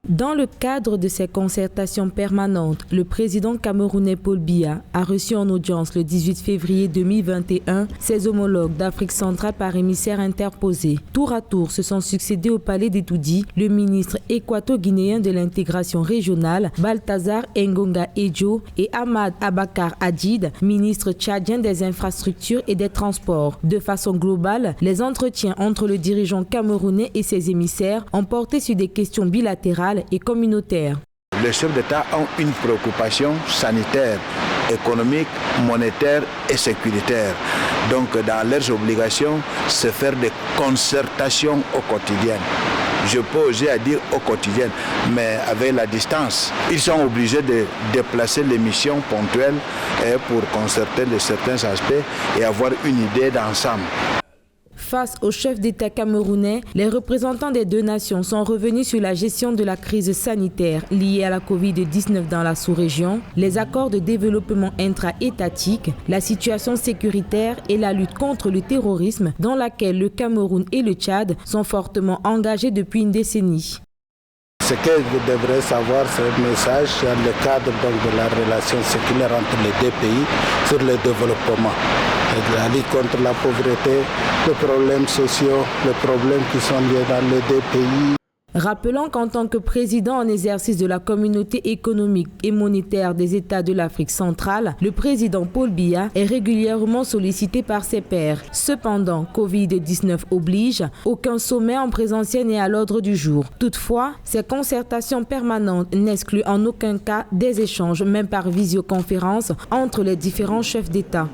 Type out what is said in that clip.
Dans le cadre de ces concertations permanentes, le président camerounais Paul Biya a reçu en audience le 18 février 2021 ses homologues d'Afrique centrale par émissaire interposé. Tour à tour se sont succédés au palais d'Etoudi le ministre équato-guinéen de l'intégration régionale Balthazar Ngonga Edjo et Ahmad Abakar Hadid, ministre tchadien des infrastructures et des transports. De façon globale, les entretiens entre le dirigeant camerounais et ses émissaires ont porté sur des questions bilatérales et communautaires. Les chefs d'État ont une préoccupation sanitaire, économique, monétaire et sécuritaire. Donc dans leurs obligations, c'est faire des concertations au quotidien. Je peux oser à dire au quotidien, mais avec la distance. Ils sont obligés de déplacer les missions ponctuelles pour concerter certains aspects et avoir une idée d'ensemble. Face au chef d'État camerounais, les représentants des deux nations sont revenus sur la gestion de la crise sanitaire liée à la Covid-19 dans la sous-région, les accords de développement intra-étatique, la situation sécuritaire et la lutte contre le terrorisme dans laquelle le Cameroun et le Tchad sont fortement engagés depuis une décennie. Ce que vous devrez savoir, c'est un message dans le cadre de la relation séculaire entre les deux pays sur le développement. La lutte contre la pauvreté, les problèmes sociaux, les problèmes qui sont liés dans les deux pays. Rappelons qu'en tant que président en exercice de la communauté économique et monétaire des États de l'Afrique centrale, le président Paul Biya est régulièrement sollicité par ses pairs. Cependant, Covid-19 oblige, aucun sommet en présentiel n'est à l'ordre du jour. Toutefois, ces concertations permanentes n'excluent en aucun cas des échanges, même par visioconférence, entre les différents chefs d'État.